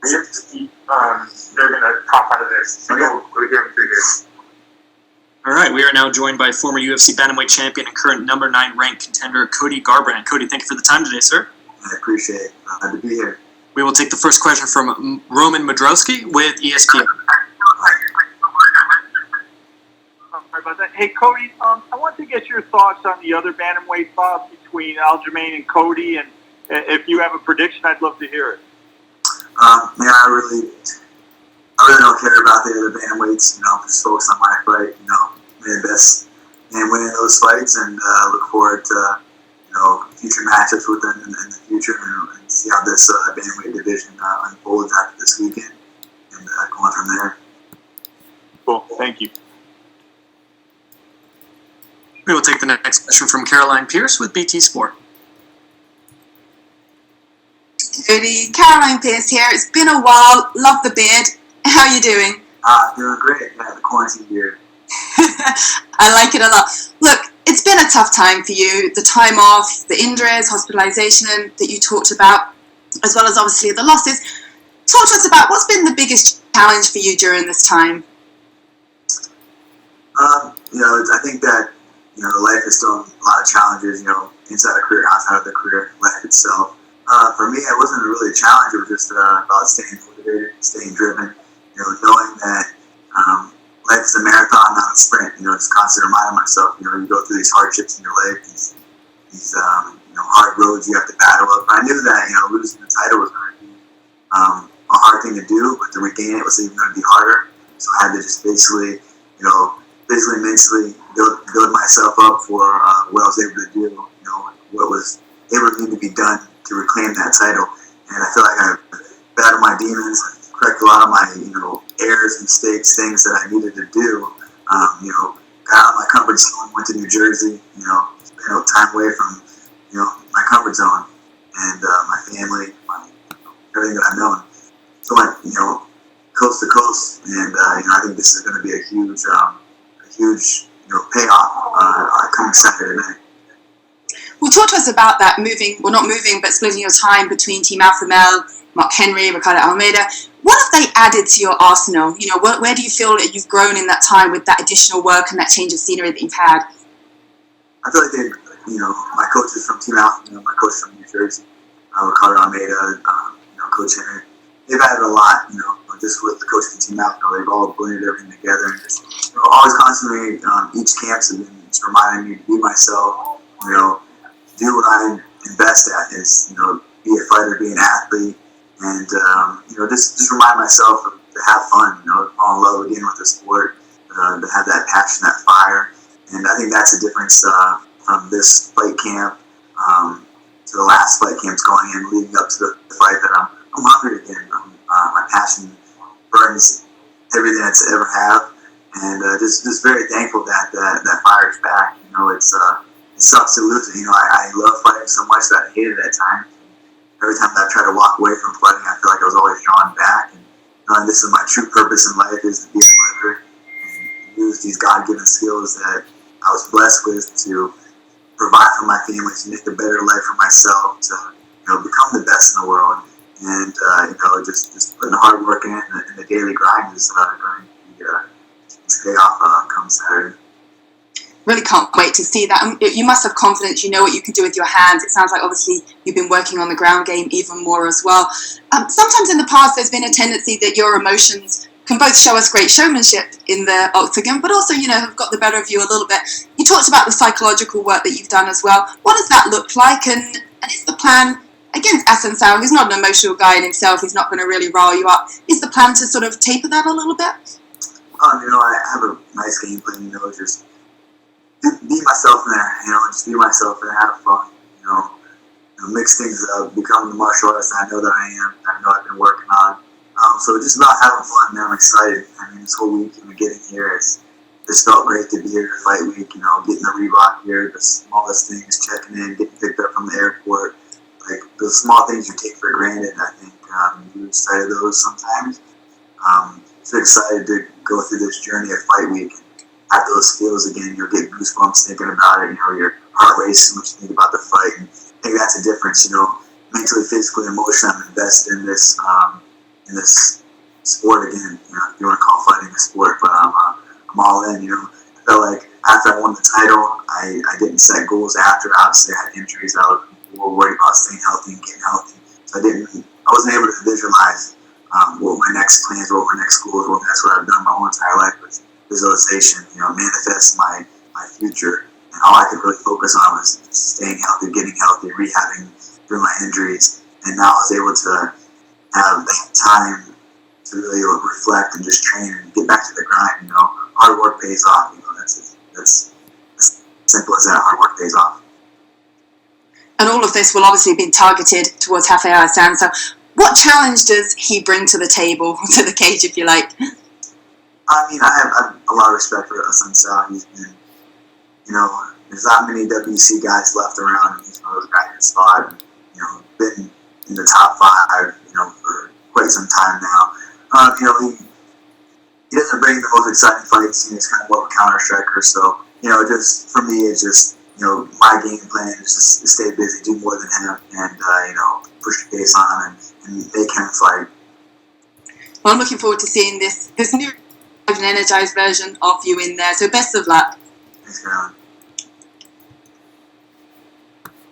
they're going to pop out of this. So we'll hear them through here. All right, we are now joined by former UFC bantamweight champion and current number 9 ranked contender Cody Garbrandt. Cody, thank you for the time today, sir. I appreciate it. Glad to be here. We will take the first question from Roman Modrowski with ESPN. Sorry about that. Hey, Cody, I want to get your thoughts on the other bantamweight bout between Aljamain and Cody, and if you have a prediction, I'd love to hear it. I really don't care about the other bantamweights. Just focus on my fight. Doing the best and winning those fights, and look forward to future matchups with them in the future, and see how this bantamweight division unfolds after this weekend, and going from there. Cool. Thank you. We will take the next question from Caroline Pierce with BT Sport. Cody, Caroline Pierce here. It's been a while. Love the beard. How are you doing? Doing great. Yeah, the quarantine beard. I like it a lot. Look, it's been a tough time for you. The time off, the injuries, hospitalization that you talked about, as well as obviously the losses. Talk to us about what's been the biggest challenge for you during this time. I think that life is still a lot of challenges. Inside a career, outside of the career, life itself. For me, it wasn't really a challenge. It was just about staying motivated, staying driven. Knowing that life is a marathon, not a sprint. Just constantly reminding myself. You go through these hardships in your life, these hard roads you have to battle up. I knew that losing the title was going to be a hard thing to do, but to regain it was even going to be harder. So I had to just basically mentally build myself up for what I was able to do. What was able to need to be done to reclaim that title. And I feel like I battled my demons, corrected a lot of my errors, mistakes, things that I needed to do. Got out of my comfort zone, went to New Jersey. Spent time away from my comfort zone and my family, everything that I've known. So I went coast to coast, and I think this is going to be a huge payoff coming Saturday night. Well, talk to us about that not moving, but splitting your time between Team Alpha Male, Mark Henry, Ricardo Almeida. What have they added to your arsenal? Where do you feel that you've grown in that time with that additional work and that change of scenery that you've had? I feel like my coaches from Team Alpha, my coach from New Jersey, Ricardo Almeida, Coach Henry, they've added a lot, just with the coach from Team Alpha, they've all blended everything together, and just, always constantly, each camp has been just reminding me to be myself, do what I'm best at is, be a fighter, be an athlete, and, just remind myself to have fun, fall in love again with the sport, to have that passion, that fire. And I think that's the difference from this fight camp to the last fight camps going in, leading up to the fight, that I'm hungry again. My passion burns everything that's ever have, and just very thankful that fire's back. It sucks to lose it. I love fighting so much that I hated it at times. Every time that I tried to walk away from fighting, I feel like I was always drawn back. And knowing this is my true purpose in life is to be a fighter and use these God-given skills that I was blessed with to provide for my family, to make a better life for myself, to become the best in the world. And just putting the hard work in, and the daily grind is going to pay off come Saturday. Really can't wait to see that. You must have confidence. You know what you can do with your hands. It sounds like obviously you've been working on the ground game even more as well. Sometimes in the past there's been a tendency that your emotions can both show us great showmanship in the octagon, but also, have got the better of you a little bit. You talked about the psychological work that you've done as well. What does that look like? And is the plan against Asensao, who's not an emotional guy in himself, he's not going to really rile you up, is the plan to sort of taper that a little bit? I have a nice game plan, just be myself in there, just be myself and have fun, mix things up, become the martial artist I know that I am, I know I've been working on. So just about having fun, man. I'm excited. This whole week getting here, it's felt great to be here to fight week, getting the Reebok here, the smallest things, checking in, getting picked up from the airport, like the small things you take for granted. I think you lose sight of those sometimes. So excited to go through this journey of fight week. Have those feels again, you'll get goosebumps thinking about it, your heart racing when you think about the fight. And I think that's a difference, mentally, physically, emotionally, I'm invested in this, in this sport again. You know, if you want to call fighting a sport, but I'm all in. You know, I felt like after I won the title, I didn't set goals after. Obviously, I had injuries. I was worried about staying healthy and getting healthy, so I wasn't able to visualize what my next plans were, what my next goals were. That's what I've done my whole entire life was visualization. You know, manifest my future. And all I could really focus on was staying healthy, getting healthy, rehabbing through my injuries. And now I was able to have that time to really reflect and just train and get back to the grind. You know, hard work pays off. You know, that's as simple as that. Hard work pays off. And all of this will obviously be targeted towards Rafael Hassan. So what challenge does he bring to the table, to the cage, if you like? I mean, I have a lot of respect for Hassan Sal. He's been, you know, there's not many WC guys left around, and he's one of those guys that's fought and, you know, been in the top 5, you know, for quite some time now. You know, he doesn't bring the most exciting fights. You know, he's kind of more of a counter-striker. So, you know, just for me, it's just, you know, my game plan is just to stay busy, do more than him, and, you know, push the pace on him and make him fight. Well, I'm looking forward to seeing this new and energized version of you in there. So best of luck. Thanks, Caroline.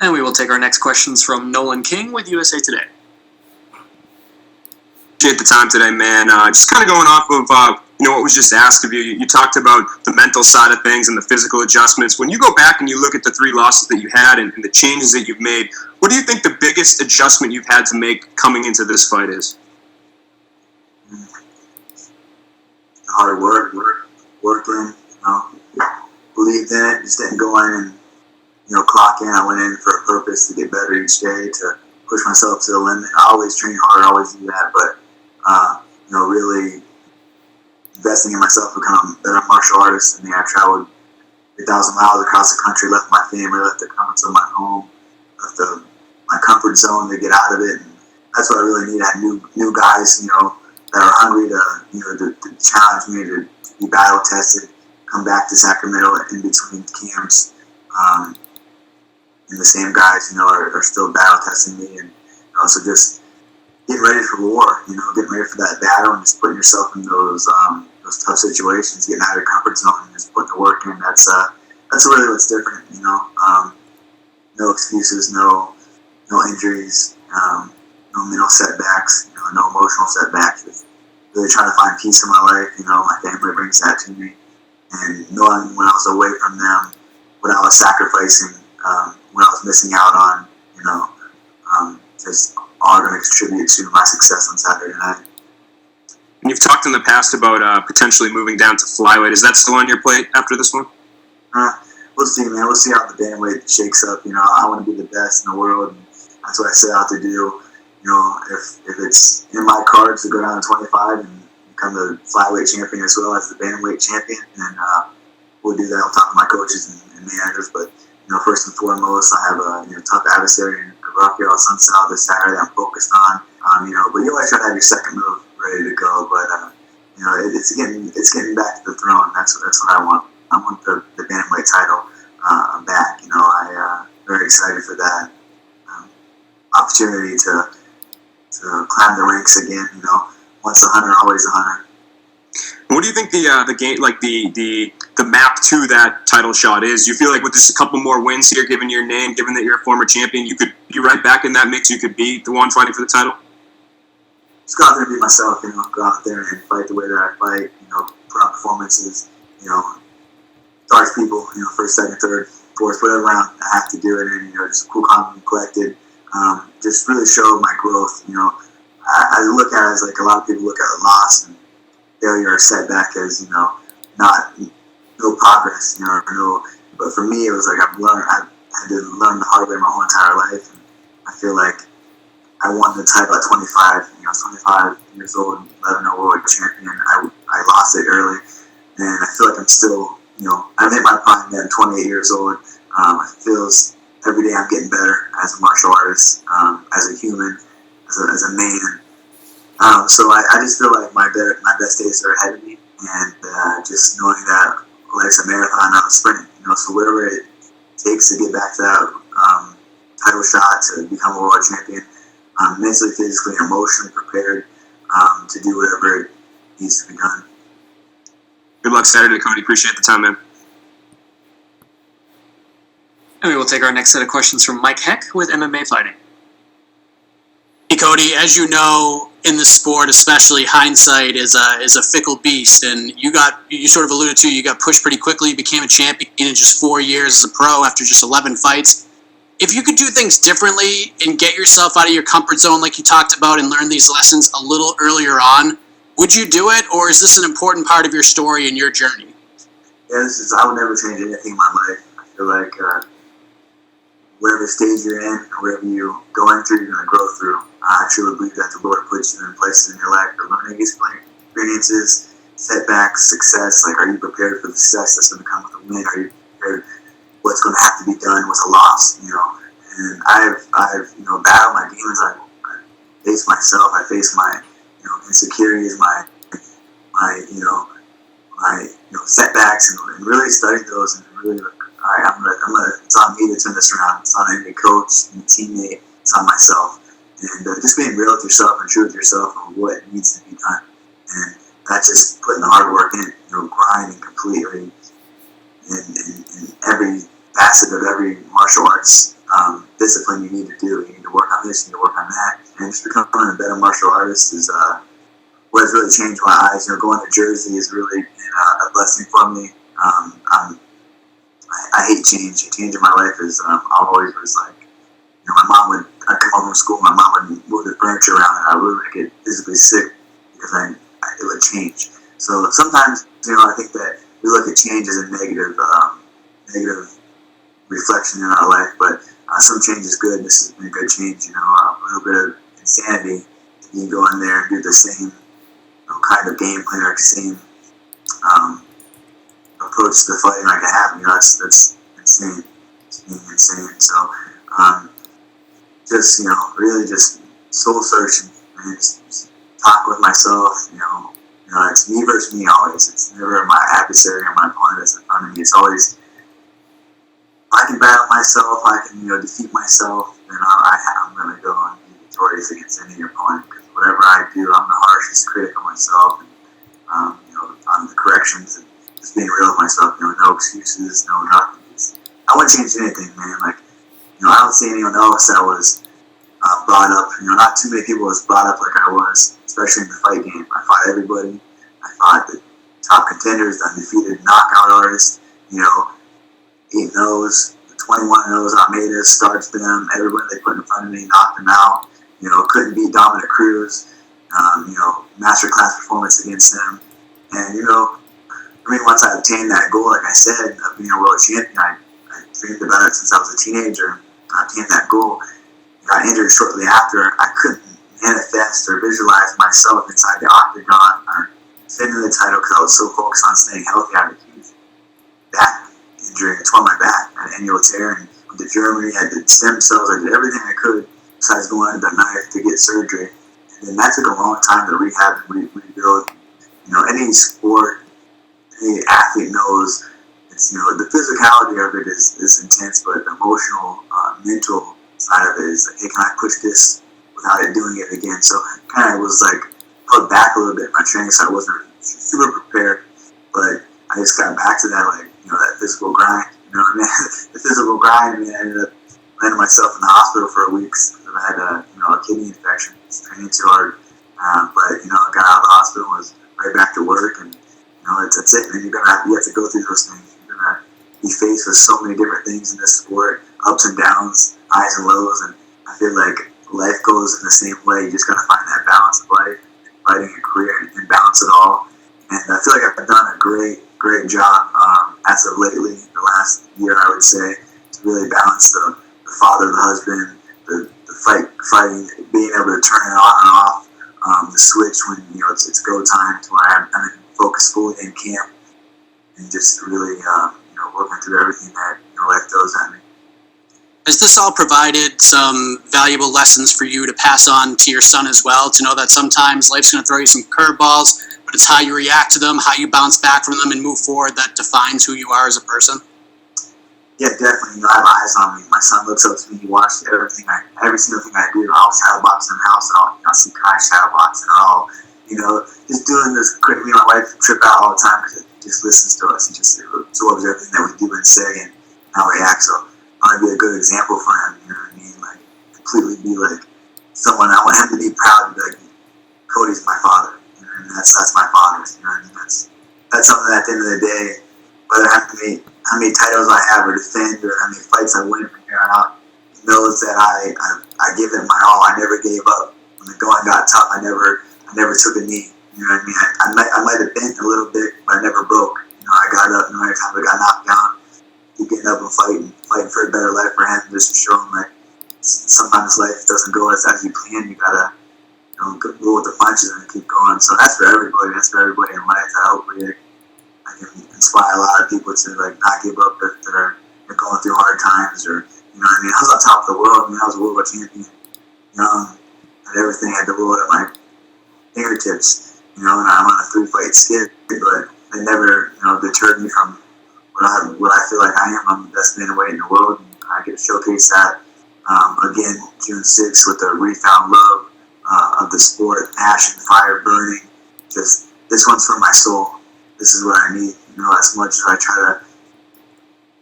And we will take our next questions from Nolan King with USA Today. Appreciate the time today, man. Just kind of going off of you know what was just asked of you. You talked about the mental side of things and the physical adjustments. When you go back and you look at the 3 losses that you had and the changes that you've made, what do you think the biggest adjustment you've had to make coming into this fight is? Hard working, you know, believed in it, just didn't go in and, you know, clock in. I went in for a purpose to get better each day, to push myself to the limit. I always train hard, I always do that, but, you know, really investing in myself to become a better martial artist. I mean, I traveled 3,000 miles across the country, left my family, left the comforts of my home, left my comfort zone to get out of it, and that's what I really need. I had new guys, you know, that are hungry to, you know, to challenge me, to be battle tested, come back to Sacramento in between camps. And the same guys, you know, are still battle testing me, and, you know, so just getting ready for war, you know, getting ready for that battle and just putting yourself in those tough situations, getting out of your comfort zone and just putting the work in. That's really what's different, you know. No excuses, no injuries, no mental setbacks, you know, no emotional setbacks. Just really trying to find peace in my life. You know, my family brings that to me, and knowing when I was away from them, what I was sacrificing, what I was missing out on, you know, just all going to contribute to my success on Saturday night. And you've talked in the past about potentially moving down to flyweight. Is that still on your plate after this one? We'll see, man. We'll see how the bantamweight shakes up. You know, I want to be the best in the world, and that's what I set out to do. You know, if it's in my cards to go down to 25 and become the flyweight champion as well as the bantamweight champion, then we'll do that on top of my coaches and managers. But, you know, first and foremost, I have a tough adversary in Rafael Sunsal this Saturday that I'm focused on. You know, but you always try to have your second move ready to go. But you know, it's getting back to the throne. That's what I want. I want the bantamweight title back. You know, I'm very excited for that opportunity to climb the ranks again. You know, once a hunter, always a hunter. What do you think the game, like the map to that title shot is? You feel like with just a couple more wins here, given your name, given that you're a former champion, you could be right back in that mix. You could be the one fighting for the title. Just go out there and be myself. You know, go out there and fight the way that I fight. You know, put on performances. You know, charge people. You know, first, second, third, fourth, whatever round I have to do it, and, you know, just cool, calm, and collected. Just really show my growth. You know, I look at it as like a lot of people look at a loss and failure or setback as, you know, no progress, you know, but for me, it was like I had to learn the hard way my whole entire life, and I feel like I won the title at 25, you know, I was 25 years old, 11-0 world champion. I lost it early, and I feel like I'm still, you know, I'm in my prime at 28 years old. It feels every day I'm getting better as a martial artist, as a human, as a man. So I just feel like my best days are ahead of me, and just knowing that life's a marathon, not a sprint. You know, so whatever it takes to get back to that title shot, to become a world champion, mentally, physically, emotionally prepared. to do whatever needs to be done. Good luck Saturday, Cody. Appreciate the time, man. And we will take our next set of questions from Mike Heck with MMA Fighting. Hey Cody, as you know, in the sport, especially, hindsight is a fickle beast, and you sort of alluded to, you got pushed pretty quickly. You became a champion in just 4 years as a pro after just 11 fights. If you could do things differently and get yourself out of your comfort zone, like you talked about, and learn these lessons a little earlier on, would you do it, or is this an important part of your story and your journey? Yeah, I would never change anything in my life. I feel like whatever stage you're in, or whatever you're going through, you're going to grow through. I truly believe that the Lord puts you in places in your life for learning experiences, setbacks, success. Like, are you prepared for the success that's going to come with a win? Are you prepared what's going to have to be done was a loss, And I've battled my demons. I face myself. I face my, insecurities, my setbacks, and really studied those and really, all right, it's on me to turn this around. It's on any coach, any teammate. It's on myself. And just being real with yourself and true with yourself on what needs to be done. And that's just putting the hard work in, grinding completely in every facet of every martial arts discipline you need to do. You need to work on this, you need to work on that. And just becoming a better martial artist is what has really changed my eyes. Going to Jersey has really been a blessing for me. I hate change. Change in my life is, I always was like, I'd come home from school, my mom would move the furniture around, and I would get physically sick because it would change. So sometimes, I think that we look at change as a negative reflection in our life, but some change is good. This has been a good change, a little bit of insanity. You can go in there and do the same kind of game plan or same approach to fighting like I have. That's insane. It's being insane. So just really just soul searching and just talk with myself. It's me versus me always. It's never my adversary or my opponent that's in front of me. It's always I can battle myself. I can defeat myself, and I'm going to go and be victorious against any opponent. Because whatever I do, I'm the harshest critic of myself. And on the corrections and just being real with myself. No excuses, no nothing. I wouldn't change anything, man. Like, I don't see anyone else that was brought up. Not too many people was brought up like I was, especially in the fight game. I fought everybody. I fought the top contenders, the undefeated knockout artists. 8-0s, 21-0s. Almeida starched them. Everybody they put in front of me, knocked them out. Couldn't beat Dominic Cruz. Masterclass performance against them. And once I obtained that goal, like I said, of being a world champion, I dreamed about it since I was a teenager. I obtained that goal. Got injured shortly after. I couldn't manifest or visualize myself inside the octagon or defending the title because I was so focused on staying healthy. I had a huge back injury. I tore my back. I had an annual tear and went to Germany. I did stem cells. I did everything I could besides going under the knife to get surgery. And that took a long time to rehab and rebuild. Any sport, any athlete knows it's the physicality of it is intense, but the emotional, mental side of it is like, hey, can I push this without it doing it again? So kind of was like pulled back a little bit in my training, so I wasn't super prepared, but I just got back to that, like, that physical grind. The physical grind. I mean, I ended up landing myself in the hospital for a week because I had a kidney infection. It's training too hard, but I got out of the hospital and was right back to work, and that's it. And you have to go through those things. You're gonna be faced with so many different things in this sport, ups and downs, highs and lows, and I feel like life goes in the same way. You just gotta find that balance of life, fighting a career, and balance it all. And I feel like I've done a great job as of lately, the last year, I would say, to really balance the father, the husband, the fighting, being able to turn it on and off, the switch when it's go time, to where I'm focused fully in camp, and just really working through everything that life throws at me. Has this all provided some valuable lessons for you to pass on to your son as well, to know that sometimes life's going to throw you some curveballs, but it's how you react to them, how you bounce back from them and move forward that defines who you are as a person? Yeah, definitely. You know, I have eyes on me. My son looks up to me. He watches every single thing I do. I'll shadowbox in the house, and I'll see Kai shadowbox, and I'll, just doing this. Me and my wife trip out all the time because he just listens to us. He just absorbs everything that we do and say and how we act. So I want to be a good example for him. You know what I mean? Like completely be like someone. I want him to be proud to be like, Cody's my father. You know, and that's my father's. You know what I mean? That's something that at the end of the day, whether how many titles I have or defend or how many fights I win from here on out, he knows that I give it my all. I never gave up. When the going got tough, I never took a knee. You know what I mean? I might have bent a little bit, but I never broke. You know, I got up. No matter time I got knocked down, keep getting up and fighting for a better life for him, just to show him like sometimes life doesn't go as you plan. You gotta roll with the punches and keep going. So that's for everybody. That's for everybody in life. Hopefully I can inspire a lot of people to like not give up if they're going through hard times, or you know what I mean. I was on top of the world. I mean, I was a world champion, young, had everything, had the world at my fingertips, and I'm on a 3-fight skid, but they never, deterred me from what I feel like I am. I'm the best middleweight in the world, and I get to showcase that again June 6th with the refound love of the sport, passion, fire burning. Just this one's for my soul. This is what I need. As much as I try to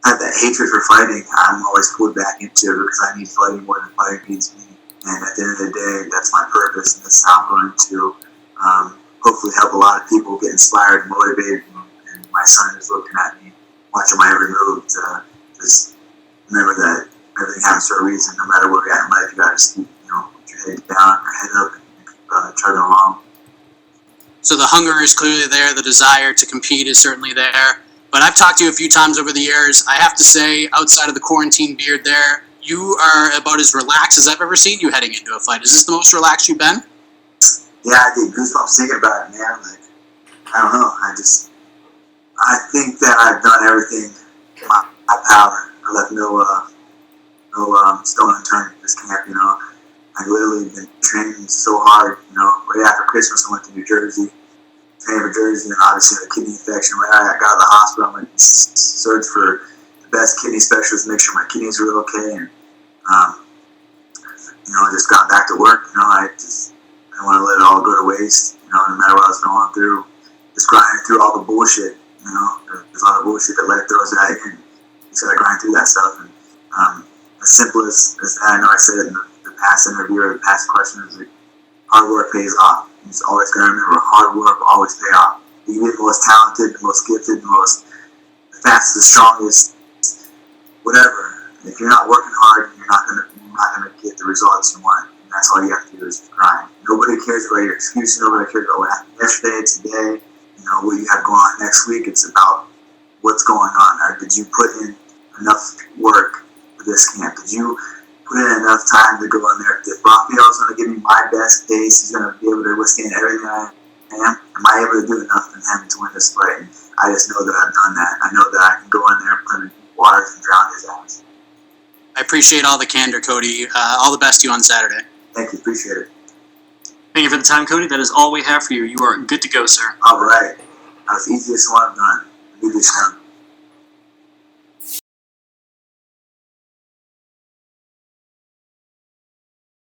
have that hatred for fighting, I'm always pulled back into it because I need fighting more than fighting needs me. And at the end of the day, that's my purpose, and this is how I'm going to hopefully help a lot of people get inspired and motivated. And my son is looking at me, watching my every move to just remember that everything happens for a reason. No matter where you're at in life, you got to just keep, put your head down, your head up, and chugging along. So the hunger is clearly there. The desire to compete is certainly there. But I've talked to you a few times over the years. I have to say, outside of the quarantine beard there, you are about as relaxed as I've ever seen you heading into a fight. Is this the most relaxed you've been? Yeah, I get goosebumps thinking about it, man. Like, I don't know. I think that I've done everything in my power. I left no stone unturned in this camp, I literally been training so hard, right after Christmas I went to New Jersey, trained for Jersey, and obviously had a kidney infection. Right after I got out of the hospital, I went and searched for the best kidney specialist to make sure my kidneys were okay, and I just got back to work. I didn't want to let it all go to waste, no matter what I was going through, just grinding through all the bullshit, there's a lot of bullshit that life throws at you, and you just gotta grind through that stuff, and as simple as that, I know I said it in the past interview or the past question, is like, hard work pays off. You just always gotta remember, hard work will always pay off. You can be the most talented, the most gifted, the fastest, the strongest, whatever. If you're not working hard, you're not gonna get the results you want. And that's all you have to do is grind. Nobody cares about your excuses. Nobody cares about what happened yesterday, today, what you have going on next week. It's about what's going on. Or did you put in enough work for this camp? Did you put in enough time to go in there? If Rafael's going to give me my best pace, he's going to be able to withstand everything I am. Am I able to do enough for him to win this fight? And I just know that I've done that. I know that I can go in there and put him in waters and drown his ass. I appreciate all the candor, Cody. All the best to you on Saturday. Thank you. Appreciate it. Thank you for the time, Cody. That is all we have for you. You are good to go, sir. All right. That was the easiest one I've done. I knew this coming.